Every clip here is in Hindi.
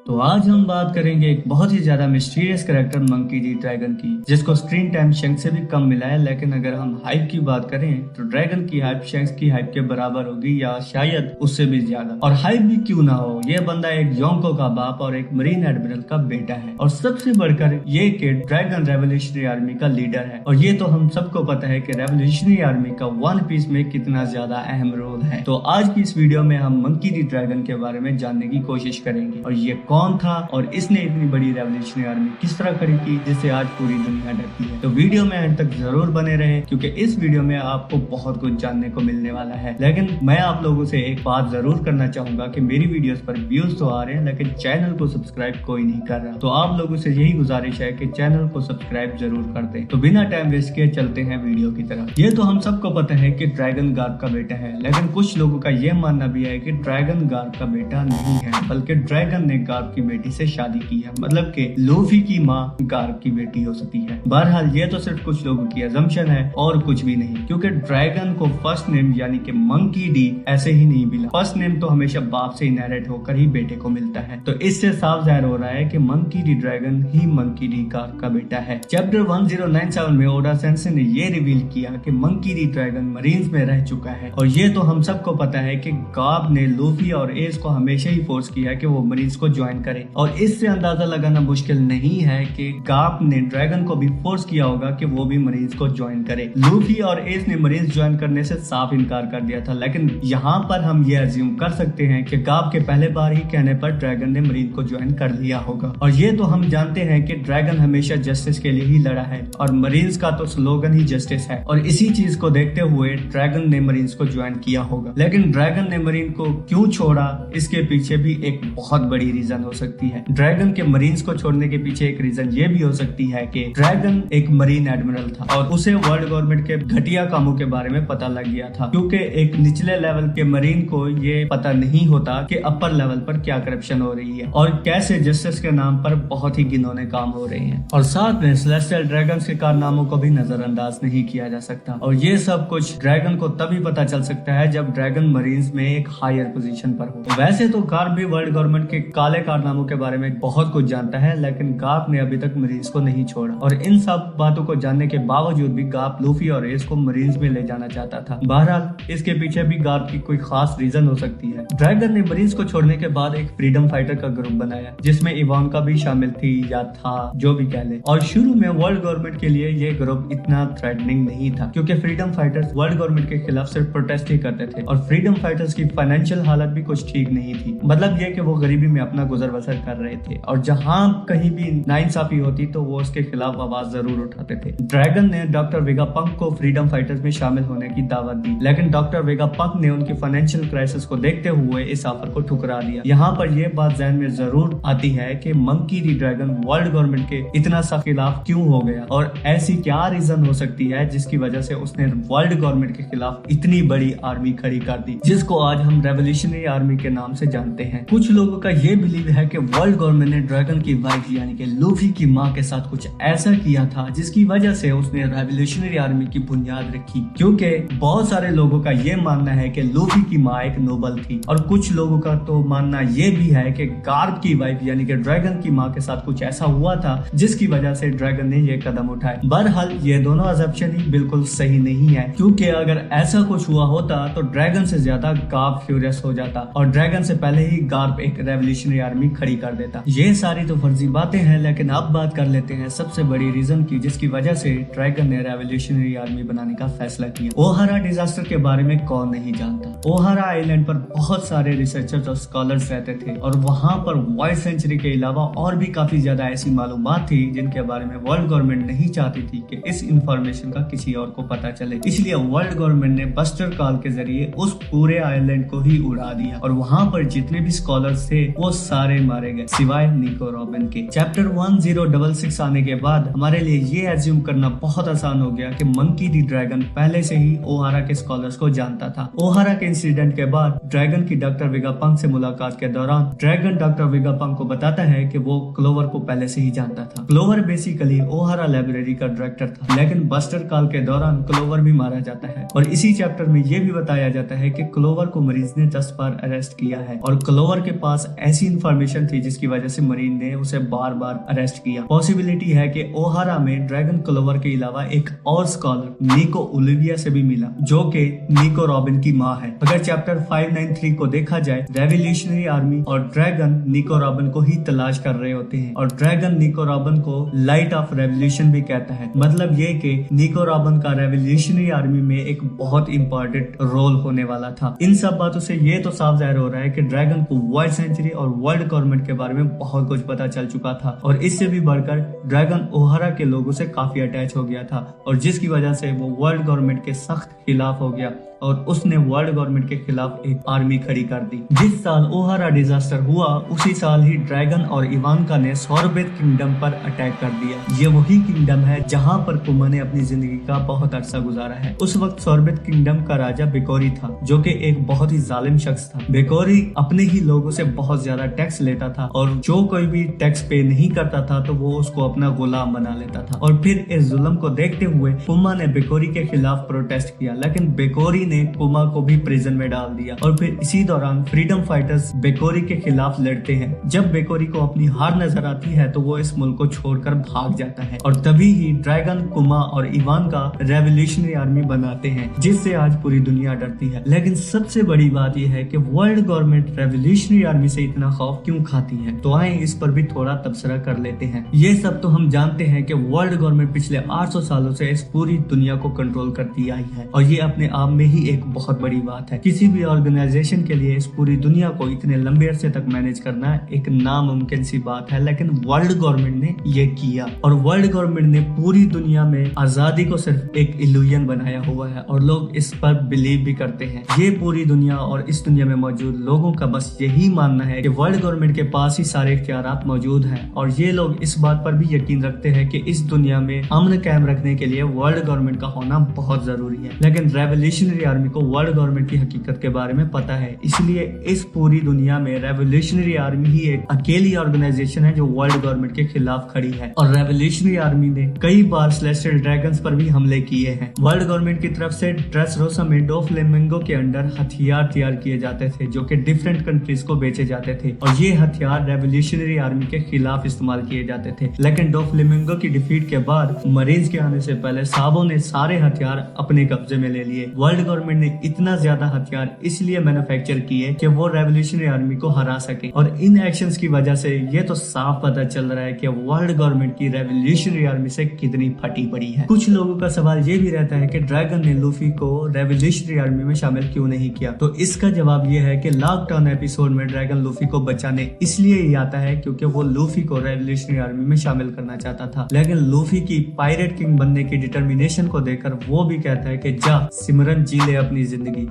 तो आज हम बात करेंगे एक बहुत ही ज्यादा mysterious character monkey D dragon की, जिसको स्क्रीन टाइम शैंक्स से भी कम मिला है। लेकिन अगर हम हाइप की बात करें तो ड्रैगन की हाइप शैंक्स की हाइप के बराबर होगी या शायद उससे भी ज्यादा। और हाइप भी क्यों ना हो, ये बंदा एक योंको का बाप और एक मरीन एडमिरल का बेटा है, और सबसे बढ़कर ये किड ड्रैगन रेवोल्यूशनरी आर्मी का लीडर है। और ये तो हम सबको पता है कि रेवोल्यूशनरी आर्मी का वन पीस में कितना ज्यादा अहम रोल है। तो आज की इस वीडियो में हम मंकी डी ड्रैगन के बारे में जानने की कोशिश करेंगे, और ये कौन था और इसने इतनी बड़ी रेवोल्यूशनरी आर्मी किस तरह खड़ी की जिससे आज पूरी दुनिया डरती है। तो वीडियो में अंत तक जरूर बने रहें, क्योंकि इस वीडियो में आपको बहुत कुछ जानने को मिलने वाला है। लेकिन मैं आप लोगों से एक बात जरूर करना चाहूंगा कि मेरी वीडियोस पर व्यूज तो आ रहे हैं, लेकिन चैनल को सब्सक्राइब कोई नहीं कर रहा। तो आप लोगों से यही गुजारिश है कि चैनल को सब्सक्राइब जरूर कर दें। तो बिना टाइम वेस्ट किए चलते हैं वीडियो की तरफ। ये तो हम सबको पता है कि ड्रैगन गार्प का बेटा है, लेकिन कुछ लोगों का यह मानना भी है कि ड्रैगन गार्प का बेटा नहीं है, बल्कि ड्रैगन ने गार्प की बेटी से शादी की है, मतलब कि लूफी की माँ गार्प की बेटी हो सकती है। बहरहाल ये तो सिर्फ कुछ लोगों की अजम्पशन है और कुछ भी नहीं, क्योंकि ड्रैगन को फर्स्ट नेम यानी कि मंकी डी ऐसे ही नहीं मिला। फर्स्ट नेम तो हमेशा बाप से इनहेरिट होकर ही बेटे को मिलता है। तो इससे साफ जाहिर हो रहा है कि मंकी डी ड्रैगन ही मंकी डी गार्प का बेटा है। चैप्टर 1097 में ओडा सेंसेई ने ये रिवील किया कि मंकी डी ड्रैगन मरीन्स में रह चुका है। और ये तो हम सबको पता है कि गार्प ने लूफी और एस को हमेशा ही फोर्स किया कि वो मरीन्स को ज्वाइन करे, और इससे अंदाजा लगाना मुश्किल नहीं है कि गार्प ने ड्रैगन को भी फोर्स किया होगा कि वो भी मरीन्स को ज्वाइन करे। लूफी और एस ने मरीन्स ज्वाइन करने से साफ इनकार कर दिया था, लेकिन यहाँ पर हम ये अज्यूम कर सकते हैं कि गार्प के पहले बार ही कहने पर ड्रैगन ने मरीन को ज्वाइन कर लिया होगा। और ये तो हम जानते हैं कि ड्रैगन हमेशा जस्टिस के लिए ही लड़ा है, और मरीन्स का तो स्लोगन ही जस्टिस है। और इसी चीज को देखते हुए ड्रैगन ने मरीन्स को ज्वाइन किया होगा। लेकिन ड्रैगन ने मरीन को क्यों छोड़ा, इसके पीछे भी एक बहुत बड़ी रीजन हो सकती है। ड्रैगन के मरीन्स को छोड़ने के पीछे एक रीजन ये भी हो सकती है कि ड्रैगन एक मरीन एडमिरल था और उसे वर्ल्ड गवर्नमेंट के घटिया कामों के बारे में पता लग गया था, क्योंकि एक निचले लेवल के मरीन को ये पता नहीं होता कि अपर लेवल पर क्या करप्शन हो रही है और कैसे जस्टिस के नाम पर बहुत ही घिनौने काम हो रहे हैं। और साथ में सेलेस्टियल ड्रैगन्स के कारनामों को भी नजरअंदाज नहीं किया जा सकता। और ये सब कुछ ड्रैगन को तभी पता चल सकता है जब ड्रैगन मरीन्स में एक हायर पोजीशन पर हो। तो वैसे तो गार्प भी वर्ल्ड गवर्नमेंट के काले कारनामों के बारे में बहुत कुछ जानता है, लेकिन गार्प ने अभी तक मरीन्स को नहीं छोड़ा। और इन सब बातों को जानने के बावजूद भी गार्प लूफी और एस को मरीन्स में ले जाना चाहता था। बहरहाल इसके पीछे भी गार्प की कोई खास रीजन हो सकती है। ड्रैगन ने मरीन्स को छोड़ने के बाद एक फ्रीडम फाइटर का ग्रुप बनाया, जिसमें इवांका भी शामिल थी या था, जो भी कह ले। और शुरू में वर्ल्ड गवर्नमेंट के लिए ये ग्रुप इतना थ्रेटनिंग नहीं था, क्योंकि फ्रीडम फाइटर्स वर्ल्ड गवर्नमेंट के खिलाफ सिर्फ प्रोटेस्ट ही करते थे। और फ्रीडम फाइटर्स की फाइनेंशियल हालत भी कुछ ठीक नहीं थी, मतलब ये कि वो गरीबी में अपना गुजर बसर कर रहे थे, और जहां कहीं भी नाइंसाफी होती तो वो उसके खिलाफ आवाज जरूर उठाते थे। ड्रैगन ने डॉक्टर वेगापंक को फ्रीडम फाइटर्स में शामिल होने की दावत दी, लेकिन डॉक्टर वेगापंक ने उनकी फाइनेंशियल क्राइसिस को देखते हुए इस ऑफर को ठुकरा दिया। यहाँ पर यह बात ज़हन में जरूर आती है कि monkey D dragon world government के इतना सा खिलाफ क्यों हो गया, और ऐसी क्या रीजन हो सकती है जिसकी वजह से उसने वर्ल्ड गवर्नमेंट के खिलाफ इतनी बड़ी आर्मी खड़ी कर दी, जिसको आज हम रेवोल्यूशनरी आर्मी के नाम से जानते हैं। कुछ लोगों का ये बिलीव है कि वर्ल्ड गवर्नमेंट ने ड्रैगन की वाइफ यानी कि लूफी की माँ के साथ कुछ ऐसा किया था जिसकी वजह से उसने रेवोल्यूशनरी आर्मी की बुनियाद रखी, क्योंकि बहुत सारे लोगों का ये मानना है कि लूफी की माँ एक नोबल थी, और कुछ लोगों का तो मानना ये भी है कि गार्प की वाइफ यानी कि ड्रैगन की माँ के साथ कुछ ऐसा हुआ था जिसकी वजह से ड्रैगन ने ये कदम उठाए। बहरहाल ये दोनों अजम्पशन ही बिल्कुल सही नहीं है, क्योंकि अगर ऐसा कुछ हुआ होता तो ड्रैगन से ज्यादा गार्प फ्यूरियस हो जाता, और ड्रैगन से पहले ही गार्प एक रेवोल्यूशनरी आर्मी खड़ी कर देता। ये सारी तो फर्जी बातें हैं, लेकिन अब बात कर लेते हैं सबसे बड़ी रीजन की जिसकी वजह से ड्रैगन ने रेवोल्यूशनरी आर्मी बनाने का फैसला किया। ओहारा डिजास्टर के बारे में कौन नहीं जानता। ओहारा आइलैंड पर बहुत सारे रिसर्चर्स और स्कॉलर्स रहते थे, और वहां पर वाइट सेंचुरी के अलावा और भी काफी ज्यादा ऐसी मालूमात थी जिनके बारे में वर्ल्ड गवर्नमेंट नहीं चाहती थी कि इस इंफॉर्मेशन का किसी और को पता चले। इसलिए वर्ल्ड गवर्नमेंट ने बस्टर कॉल के जरिए उस पूरे आइलैंड को ही उड़ा दिया, और वहां पर जितने भी स्कॉलर्स थे वो सारे मारे गए, सिवाय निको रॉबिन के। चैप्टर 1066 आने के बाद हमारे लिए ये एज्यूम करना बहुत आसान हो गया कि मंकी डी ड्रैगन पहले से ही ओहारा के स्कॉलर्स को जानता था। ओहारा के इंसिडेंट के बाद ड्रैगन की डॉक्टर वेगापंक से मुलाकात के दौरान ड्रैगन डॉक्टर वेगापंक को बताता है कि वो क्लोवर को पहले से ही जानता था। क्लोवर बेसिकली ओहारा लाइब्रेरी का डायरेक्टर था, लेकिन बस्टर कॉल के दौरान क्लोवर भी मारा जाता है। और इसी चैप्टर में ये भी बताया जाता है कि क्लोवर को मरीज ने 10 बार अरेस्ट किया है, और क्लोवर के पास ऐसी इंफॉर्मेशन इन्फॉर्मेशन थी जिसकी वजह से मरीन ने उसे बार बार अरेस्ट किया। पॉसिबिलिटी है कि ओहारा में ड्रैगन क्लोवर के अलावा एक और स्कॉलर निको ओलिविया से भी मिला, जो कि निको रॉबिन की माँ है। अगर चैप्टर 593 को देखा जाए, रेवोल्यूशनरी आर्मी और ड्रैगन निको रॉबिन को ही तलाश कर रहे होते हैं और ड्रैगन निको रॉबिन को लाइट ऑफ रेवोल्यूशन भी कहता है। मतलब ये कि निको रॉबिन का रेवोल्यूशनरी आर्मी में एक बहुत इंपॉर्टेंट रोल होने वाला था। इन सब बातों से ये तो साफ जाहिर हो रहा है कि ड्रैगन को वर्ल्ड सेंचुरी और वर्ल्ड गवर्नमेंट के बारे में बहुत कुछ पता चल चुका था और इससे भी बढ़कर ड्रैगन ओहारा के लोगों से काफी अटैच हो गया था और जिसकी वजह से वो वर्ल्ड गवर्नमेंट के सख्त खिलाफ हो गया और उसने वर्ल्ड गवर्नमेंट के खिलाफ एक आर्मी खड़ी कर दी। जिस साल ओहारा डिजास्टर हुआ उसी साल ही ड्रैगन और इवांका ने सॉर्बेट किंगडम पर अटैक कर दिया। ये वही किंगडम है जहां पर कुमा ने अपनी जिंदगी का बहुत अरसा गुजारा है। उस वक्त सॉर्बेट किंगडम का राजा बेकोरी था, जो कि एक बहुत ही जालिम शख्स था। बेकोरी अपने ही लोगों से बहुत ज्यादा टैक्स लेता था और जो कोई भी टैक्स पे नहीं करता था तो वो उसको अपना गुलाम बना लेता था। और फिर इस जुल्म को देखते हुए कुमा ने बेकोरी के खिलाफ प्रोटेस्ट किया, लेकिन बेकोरी ने कुमा को भी प्रिजन में डाल दिया और फिर इसी दौरान फ्रीडम फाइटर्स बेकोरी के खिलाफ लड़ते हैं। जब बेकोरी को अपनी हार नजर आती है तो वो इस मुल्क को छोड़कर भाग जाता है और तभी ही ड्रैगन, कुमा और इवांका रेवोल्यूशनरी आर्मी बनाते हैं, जिससे आज पूरी दुनिया डरती है। लेकिन सबसे बड़ी बात यह है कि वर्ल्ड गवर्नमेंट रेवोल्यूशनरी आर्मी से इतना खौफ क्यों खाती है, तो आए इस पर भी थोड़ा तबसरा कर लेते हैं। ये सब तो हम जानते हैं कि वर्ल्ड गवर्नमेंट पिछले 800 सालों से इस पूरी दुनिया को कंट्रोल करती आई है और ये अपने आप में ही एक बहुत बड़ी बात है। किसी भी ऑर्गेनाइजेशन के लिए इस पूरी दुनिया को इतने लंबे अरसे तक मैनेज करना एक नामुमकिन सी बात है, लेकिन वर्ल्ड गवर्नमेंट ने ये किया और वर्ल्ड गवर्नमेंट ने पूरी दुनिया में आजादी को सिर्फ एक इल्यूजन बनाया हुआ है और लोग इस पर बिलीव भी करते हैं। ये पूरी दुनिया और इस दुनिया में मौजूद लोगों का बस यही मानना है कि वर्ल्ड गवर्नमेंट के पास ही सारे इख्तियारात मौजूद हैं और ये लोग इस बात पर भी यकीन रखते हैं कि इस दुनिया में अमन कायम रखने के लिए वर्ल्ड गवर्नमेंट का होना बहुत जरूरी है। लेकिन रेवोल्यूशनरी आर्मी को वर्ल्ड गवर्नमेंट की हकीकत के बारे में पता है, इसलिए इस पूरी दुनिया में रेवोल्यूशनरी आर्मी ही एक अकेली ऑर्गेनाइजेशन है जो वर्ल्ड गवर्नमेंट के खिलाफ खड़ी है। और रेवोल्यूशनरी आर्मी ने कई बार सेलेस्टियल ड्रैगन्स पर भी हमले किए हैं। वर्ल्ड गवर्नमेंट की तरफ से ड्रेसरोसा में डोफ्लेमिंगो के अंडर हथियार तैयार किए जाते थे जो कि डिफरेंट कंट्रीज को बेचे जाते थे और ये हथियार रेवोल्यूशनरी आर्मी के खिलाफ इस्तेमाल किए जाते थे। लेकिन डोफ्लेमिंगो की डिफीट के बाद मरीन्स के आने से पहले साबो ने सारे हथियार अपने कब्जे में ले लिए। वर्ल्ड गवर्नमेंट ने इतना ज्यादा हथियार इसलिए मैन्युफैक्चर किए कि वो रेवोल्यूशनरी आर्मी को हरा सके और इन एक्शंस की वजह से ये तो साफ पता चल रहा है कि वर्ल्ड गवर्नमेंट की रेवोल्यूशनरी आर्मी से कितनी फटी पड़ी है। कुछ लोगों का सवाल ये भी रहता है कि ड्रैगन ने लूफी को रेवोल्यूशनरी आर्मी में शामिल क्यों नहीं किया, तो इसका जवाब ये है कि लॉकडाउन एपिसोड में ड्रैगन लूफी को बचाने इसलिए ही आता है क्योंकि वो लूफी को रेवोल्यूशनरी आर्मी में शामिल करना चाहता था। लेकिन लूफी की पायरेट किंग बनने की डिटर्मिनेशन को देखकर वो भी कहता है कि जा सिमरन जी ले अपनी जिंदगी।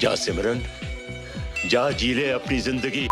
जा सिमरन, जा जी ले अपनी जिंदगी।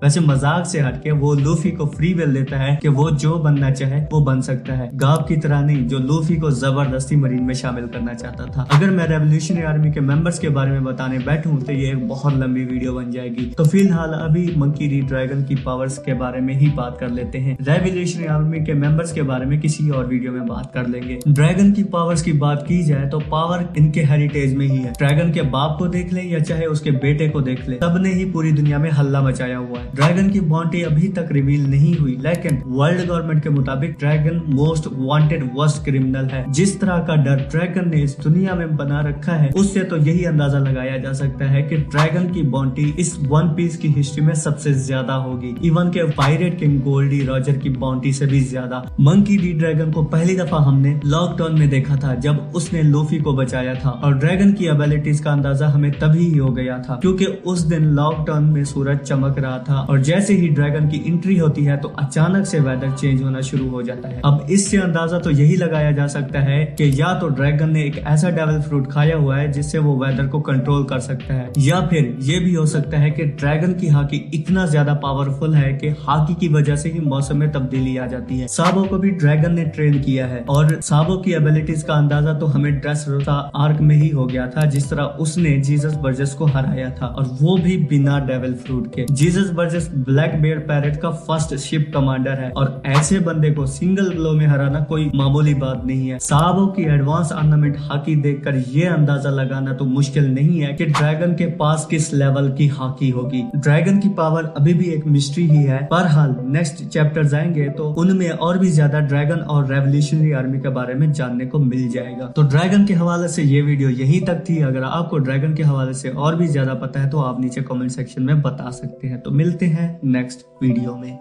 वैसे मजाक से हटके वो लूफी को फ्री विल देता है कि वो जो बनना चाहे वो बन सकता है, गाब की तरह नहीं जो लूफी को जबरदस्ती मरीन में शामिल करना चाहता था। अगर मैं रेवोल्यूशनरी आर्मी के मेंबर्स के बारे में बताने बैठूं तो ये एक बहुत लंबी वीडियो बन जाएगी, तो फिलहाल अभी मंकी डी ड्रैगन की पावर्स के बारे में ही बात कर लेते हैं। रेवोल्यूशनरी आर्मी के मेंबर्स के बारे में किसी और वीडियो में बात कर लेंगे। ड्रैगन की पावर्स की बात की जाए तो पावर इनके हेरिटेज में ही है। ड्रैगन के बाप को देख ले या चाहे उसके बेटे को देख ले, सबने ही पूरी दुनिया में हल्ला मचाया हुआ है। ड्रैगन की बॉन्टी अभी तक रिवील नहीं हुई, लेकिन वर्ल्ड गवर्नमेंट के मुताबिक dragon most wanted worst criminal है। जिस तरह का डर ड्रैगन ने इस दुनिया में बना रखा है उससे तो यही अंदाजा लगाया जा सकता है कि ड्रैगन की बॉन्टी इस वन पीस की हिस्ट्री में सबसे ज्यादा होगी, इवन के पायरेट किंग गोल्डी रॉजर की बॉन्टी से भी ज्यादा। मंकी डी ड्रैगन को पहली दफा हमने लॉकडाउन में देखा था जब उसने लूफी को बचाया था और ड्रैगन की एबिलिटीज का अंदाजा हमें तभी ही हो गया था क्योंकि उस दिन लॉकडाउन में सूरज चमक रहा था और जैसे ही ड्रैगन की एंट्री होती है तो अचानक से वेदर चेंज होना शुरू हो जाता है। अब इससे अंदाजा तो यही लगाया जा सकता है कि या तो ड्रैगन ने एक ऐसा डेविल फ्रूट खाया हुआ है जिससे वो वेदर को कंट्रोल कर सकता है, या फिर ये भी हो सकता है कि ड्रैगन की हाकी इतना ज्यादा पावरफुल है कि हाकी की वजह से ही मौसम में तब्दीली आ जाती है। साबो को भी ड्रैगन ने ट्रेन किया है और साबो की एबिलिटीज का अंदाजा तो हमें ड्रेसरोसा आर्क में ही हो गया था, जिस तरह उसने जीसस बर्जस को हराया था और वो भी बिना डेविल फ्रूट के। Jesus versus black bear parrot का फर्स्ट शिप कमांडर है और ऐसे बंदे को सिंगल ब्लो में हराना कोई मामूली बात नहीं है। साहबों की एडवांस आर्नामेंट हाकी देखकर ये अंदाजा लगाना तो मुश्किल नहीं है कि ड्रैगन के पास किस लेवल की हाकी होगी। ड्रैगन की पावर अभी भी एक मिस्ट्री ही है। बहरहाल नेक्स्ट चैप्टर आएंगे तो उनमें और भी ज्यादा ड्रैगन और रेवोल्यूशनरी आर्मी के बारे में जानने को मिल जाएगा। तो ड्रैगन के हवाले से ये वीडियो यहीं तक थी। अगर आपको ड्रैगन के हवाले से और भी ज्यादा पता है तो आप नीचे कमेंट सेक्शन में बता सकते हैं। तो मिलते हैं नेक्स्ट वीडियो में।